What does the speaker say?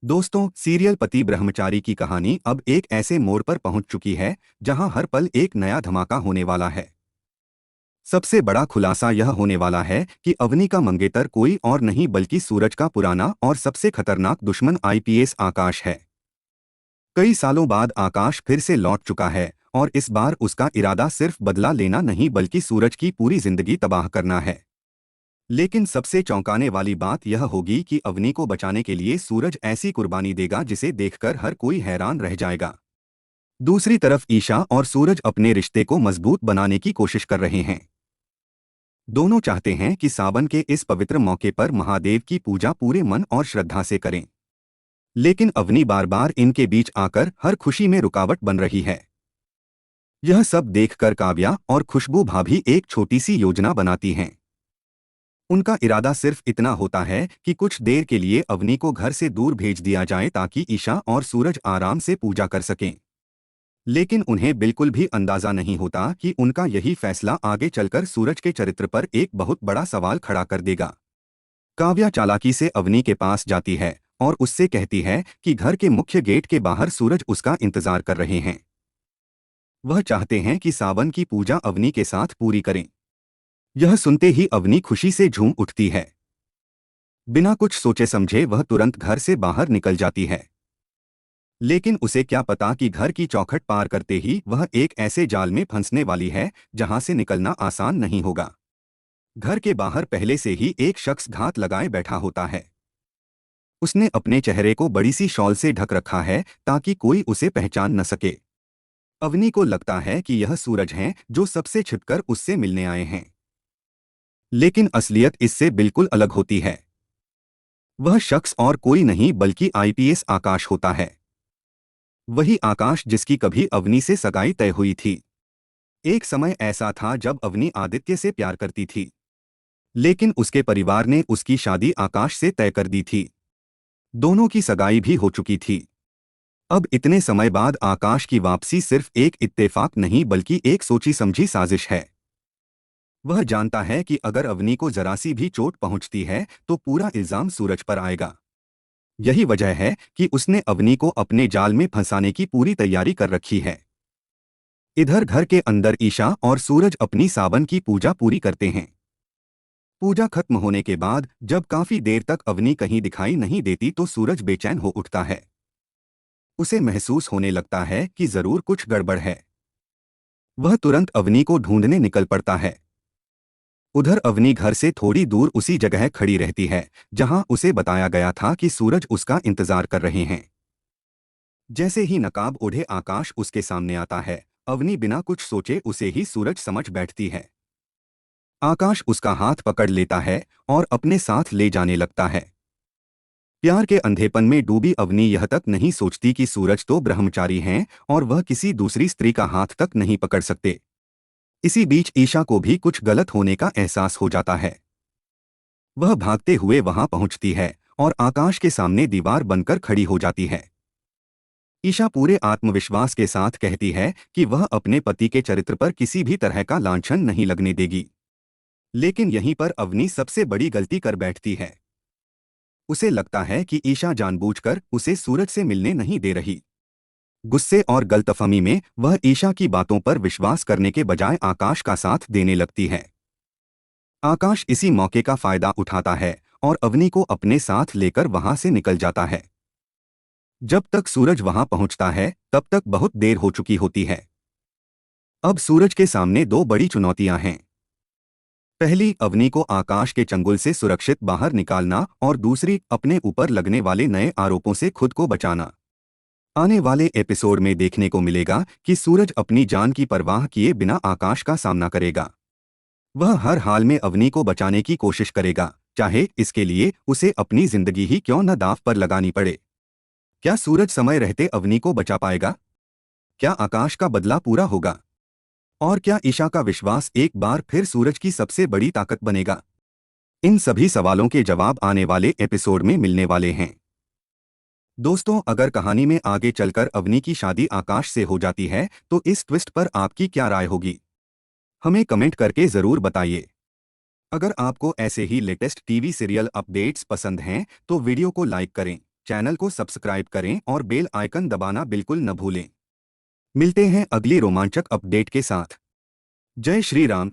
दोस्तों, सीरियल पति ब्रह्मचारी की कहानी अब एक ऐसे मोड़ पर पहुंच चुकी है जहां हर पल एक नया धमाका होने वाला है। सबसे बड़ा खुलासा यह होने वाला है कि अवनी का मंगेतर कोई और नहीं बल्कि सूरज का पुराना और सबसे खतरनाक दुश्मन आईपीएस आकाश है। कई सालों बाद आकाश फिर से लौट चुका है और इस बार उसका इरादा सिर्फ बदला लेना नहीं बल्कि सूरज की पूरी जिंदगी तबाह करना है। लेकिन सबसे चौंकाने वाली बात यह होगी कि अवनी को बचाने के लिए सूरज ऐसी कुर्बानी देगा जिसे देखकर हर कोई हैरान रह जाएगा। दूसरी तरफ ईशा और सूरज अपने रिश्ते को मजबूत बनाने की कोशिश कर रहे हैं। दोनों चाहते हैं कि सावन के इस पवित्र मौके पर महादेव की पूजा पूरे मन और श्रद्धा से करें। लेकिन अवनी बार बार इनके बीच आकर हर खुशी में रुकावट बन रही है। यह सब देखकर काव्या और खुशबू भाभी एक छोटी सी योजना बनाती हैं। उनका इरादा सिर्फ इतना होता है कि कुछ देर के लिए अवनी को घर से दूर भेज दिया जाए ताकि ईशा और सूरज आराम से पूजा कर सकें। लेकिन उन्हें बिल्कुल भी अंदाजा नहीं होता कि उनका यही फैसला आगे चलकर सूरज के चरित्र पर एक बहुत बड़ा सवाल खड़ा कर देगा। काव्या चालाकी से अवनी के पास जाती है और उससे कहती है कि घर के मुख्य गेट के बाहर सूरज उसका इंतजार कर रहे हैं। वह चाहते हैं कि सावन की पूजा अवनी के साथ पूरी करें। यह सुनते ही अवनी खुशी से झूम उठती है। बिना कुछ सोचे समझे वह तुरंत घर से बाहर निकल जाती है। लेकिन उसे क्या पता कि घर की चौखट पार करते ही वह एक ऐसे जाल में फंसने वाली है जहां से निकलना आसान नहीं होगा। घर के बाहर पहले से ही एक शख्स घात लगाए बैठा होता है। उसने अपने चेहरे को बड़ी सी शॉल से ढक रखा है ताकि कोई उसे पहचान न सके। अवनी को लगता है कि यह सूरज हैं जो सबसे छिपकर उससे मिलने आए हैं। लेकिन असलियत इससे बिल्कुल अलग होती है। वह शख्स और कोई नहीं बल्कि आईपीएस आकाश होता है। वही आकाश जिसकी कभी अवनी से सगाई तय हुई थी। एक समय ऐसा था जब अवनी आदित्य से प्यार करती थी। लेकिन उसके परिवार ने उसकी शादी आकाश से तय कर दी थी। दोनों की सगाई भी हो चुकी थी। अब इतने समय बाद आकाश की वापसी सिर्फ एक इत्तेफाक नहीं बल्कि एक सोची समझी साजिश है। वह जानता है कि अगर अवनी को जरा सी भी चोट पहुंचती है तो पूरा इल्जाम सूरज पर आएगा। यही वजह है कि उसने अवनी को अपने जाल में फंसाने की पूरी तैयारी कर रखी है। इधर घर के अंदर ईशा और सूरज अपनी सावन की पूजा पूरी करते हैं। पूजा खत्म होने के बाद जब काफी देर तक अवनी कहीं दिखाई नहीं देती तो सूरज बेचैन हो उठता है। उसे महसूस होने लगता है कि जरूर कुछ गड़बड़ है। वह तुरंत अवनी को ढूंढने निकल पड़ता है। उधर अवनी घर से थोड़ी दूर उसी जगह खड़ी रहती है जहां उसे बताया गया था कि सूरज उसका इंतजार कर रहे हैं। जैसे ही नकाब ओढ़े आकाश उसके सामने आता है, अवनी बिना कुछ सोचे उसे ही सूरज समझ बैठती है। आकाश उसका हाथ पकड़ लेता है और अपने साथ ले जाने लगता है। प्यार के अंधेपन में डूबी अवनी यह तक नहीं सोचती कि सूरज तो ब्रह्मचारी हैं और वह किसी दूसरी स्त्री का हाथ तक नहीं पकड़ सकते। इसी बीच ईशा को भी कुछ गलत होने का एहसास हो जाता है। वह भागते हुए वहां पहुंचती है और आकाश के सामने दीवार बनकर खड़ी हो जाती है। ईशा पूरे आत्मविश्वास के साथ कहती है कि वह अपने पति के चरित्र पर किसी भी तरह का लांछन नहीं लगने देगी। लेकिन यहीं पर अवनी सबसे बड़ी गलती कर बैठती है। उसे लगता है कि ईशा जानबूझकर उसे सूरज से मिलने नहीं दे रही। गुस्से और गलतफहमी में वह ईशा की बातों पर विश्वास करने के बजाय आकाश का साथ देने लगती है। आकाश इसी मौके का फायदा उठाता है और अवनी को अपने साथ लेकर वहां से निकल जाता है। जब तक सूरज वहां पहुंचता है तब तक बहुत देर हो चुकी होती है। अब सूरज के सामने दो बड़ी चुनौतियां हैं। पहली, अवनी को आकाश के चंगुल से सुरक्षित बाहर निकालना और दूसरी, अपने ऊपर लगने वाले नए आरोपों से खुद को बचाना। आने वाले एपिसोड में देखने को मिलेगा कि सूरज अपनी जान की परवाह किए बिना आकाश का सामना करेगा। वह हर हाल में अवनी को बचाने की कोशिश करेगा, चाहे इसके लिए उसे अपनी जिंदगी ही क्यों न दांव पर लगानी पड़े। क्या सूरज समय रहते अवनी को बचा पाएगा? क्या आकाश का बदला पूरा होगा? और क्या ईशा का विश्वास एक बार फिर सूरज की सबसे बड़ी ताकत बनेगा? इन सभी सवालों के जवाब आने वाले एपिसोड में मिलने वाले हैं। दोस्तों, अगर कहानी में आगे चलकर अवनी की शादी आकाश से हो जाती है तो इस ट्विस्ट पर आपकी क्या राय होगी? हमें कमेंट करके जरूर बताइए। अगर आपको ऐसे ही लेटेस्ट टीवी सीरियल अपडेट्स पसंद हैं तो वीडियो को लाइक करें, चैनल को सब्सक्राइब करें और बेल आइकन दबाना बिल्कुल न भूलें। मिलते हैं अगली रोमांचक अपडेट के साथ। जय श्री राम।